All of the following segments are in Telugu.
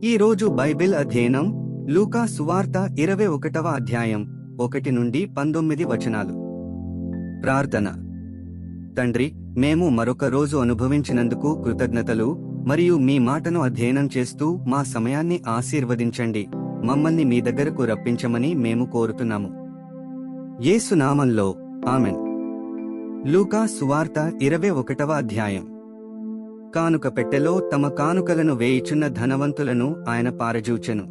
ఈ రోజు బైబిల్ అధ్యయనం లూకా సువార్త 21వ అధ్యాయం 1 నుండి 19 వచనాలు. ప్రార్థన. తండ్రి, మేము మరొక రోజు అనుభవించినందుకు కృతజ్ఞతలు, మరియు మీ మాటను అధ్యయనం చేస్తూ మా సమయాన్ని ఆశీర్వదించండి. మమ్మల్ని మీ దగ్గరకు రప్పించమని మేము కోరుతున్నాము. యేసు నామంలో ఆమెన్. లూకా సువార్త 21వ అధ్యాయం. కానుక పెట్టెలో తమ కానుకలను వేయిచున్న ధనవంతులను ఆయన పారజూచెను.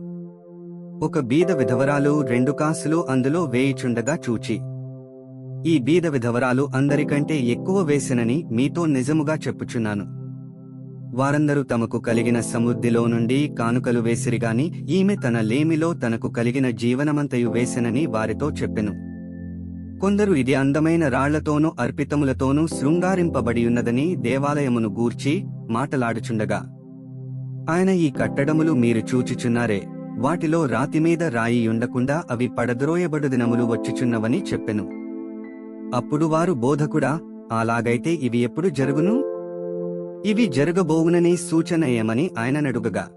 ఒక బీద విధవరాలు 2 కాసులు అందులో వేయిచుండగా చూచి, ఈ బీద విధవరాలు అందరికంటే ఎక్కువ వేసెనని మీతో నిజముగా చెప్పుచున్నాను. వారందరూ తమకు కలిగిన సమృద్ధిలో నుండి కానుకలు వేసిరిగాని ఈమె తన లేమిలో తనకు కలిగిన జీవనమంతయు వేసెనని వారితో చెప్పెను. కొందరు ఇది అందమైన రాళ్లతోనూ అర్పితములతోనూ శృంగారింపబడియున్నదని దేవాలయమును గూర్చి మాటలాడుచుండగా, ఆయన ఈ కట్టడములు మీరు చూచుచున్నారే, వాటిలో రాతిమీద రాయి ఉండకుండా అవి పడద్రోయబడు దినములు వచ్చుచున్నవని చెప్పెను. అప్పుడు వారు, బోధకుడా, అలాగైతే ఇవి ఎప్పుడు జరుగును? ఇవి జరగబోవునని సూచన ఏమని ఆయననడుగగా,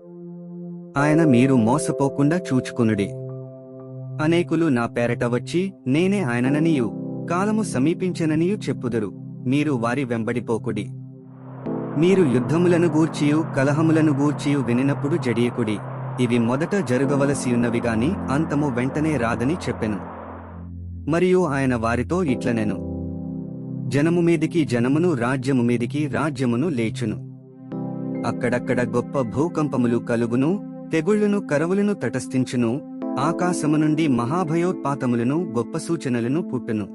ఆయన, మీరు మోసపోకుండా చూచుకొనుడి. అనేకులు నా పేరట వచ్చి, నేనే ఆయనననియు, కాలము సమీపించెననియు చెప్పుదురు. మీరు వారి వెంబడిపోకుడి. మీరు యుద్ధములను గూర్చియు కలహములను గూర్చియు వినినప్పుడు జడియకుడి. ఇవి మొదట జరగవలసియున్నవిగాని అంతము వెంటనే రాదని చెప్పెను. మరియు ఆయన వారితో ఇట్లనెను, జనము మీదికి జనమును, రాజ్యము మీదికి రాజ్యమును లేచును. అక్కడక్కడ గొప్ప భూకంపములు కలుగును, తెగుళ్లును కరవులను తటస్థించును. ఆకాశము నుండి మహాభయోత్పాతములను గొప్ప సూచనలను పుట్టును.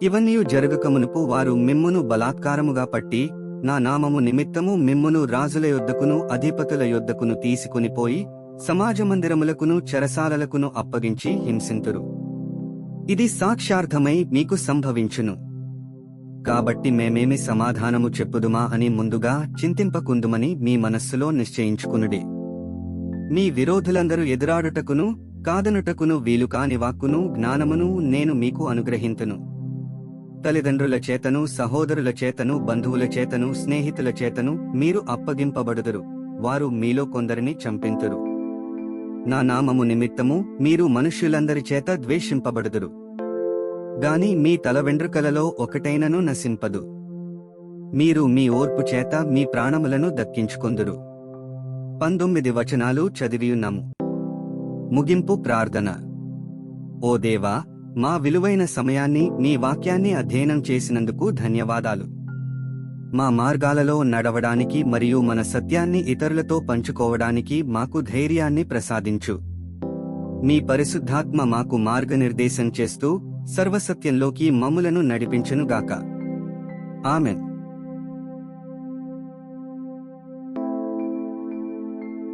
ఇవన్నీ జరగకమునుపు వారు మిమ్మును బలాత్కారముగా పట్టి, నా నామము నిమిత్తము మిమ్మును రాజుల యొద్దకును అధిపతుల యొద్దకును తీసుకునిపోయి సమాజమందిరములకును చెరసాలలకును అప్పగించి హింసింతురు. ఇది సాక్ష్యార్థమై మీకు సంభవించును. కాబట్టి మేమేమి సమాధానము చెప్పుదుమా అని ముందుగా చింతింపకుందుమని మీ మనస్సులో నిశ్చయించుకునుడి. మీ విరోధులందరూ ఎదురాడుటకును కాదనుటకును వీలు కాని వాక్కును జ్ఞానమును నేను మీకు అనుగ్రహింతును. తల్లిదండ్రుల చేతను, సహోదరుల చేతను, బంధువుల చేతను, స్నేహితుల చేతను మీరు అప్పగింపబడుదురు. వారు మీలో కొందరిని చంపింతురు. నా నామము నిమిత్తము మీరు మనుష్యులందరి చేత ద్వేషింపబడుదురు. గాని మీ తల వెండ్రుకలలో ఒకటైనను నశింపదు. మీరు మీ ఓర్పు చేత మీ ప్రాణములను దక్కించుకొందురు. 19 వచనాలు చదివియున్నాము. ముగింపు ప్రార్థన. ఓ దేవా, మా విలువైన సమయాన్ని మీ వాక్యాన్ని అధ్యయనం చేసినందుకు ధన్యవాదాలు. మా మార్గాలలో నడవడానికి మరియు మన సత్యాన్ని ఇతరులతో పంచుకోవడానికి మాకు ధైర్యాన్ని ప్రసాదించు. మీ పరిశుద్ధాత్మ మాకు మార్గనిర్దేశం చేస్తూ సర్వసత్యంలోకి మమ్ములను నడిపించునుగాక. ఆమెన్.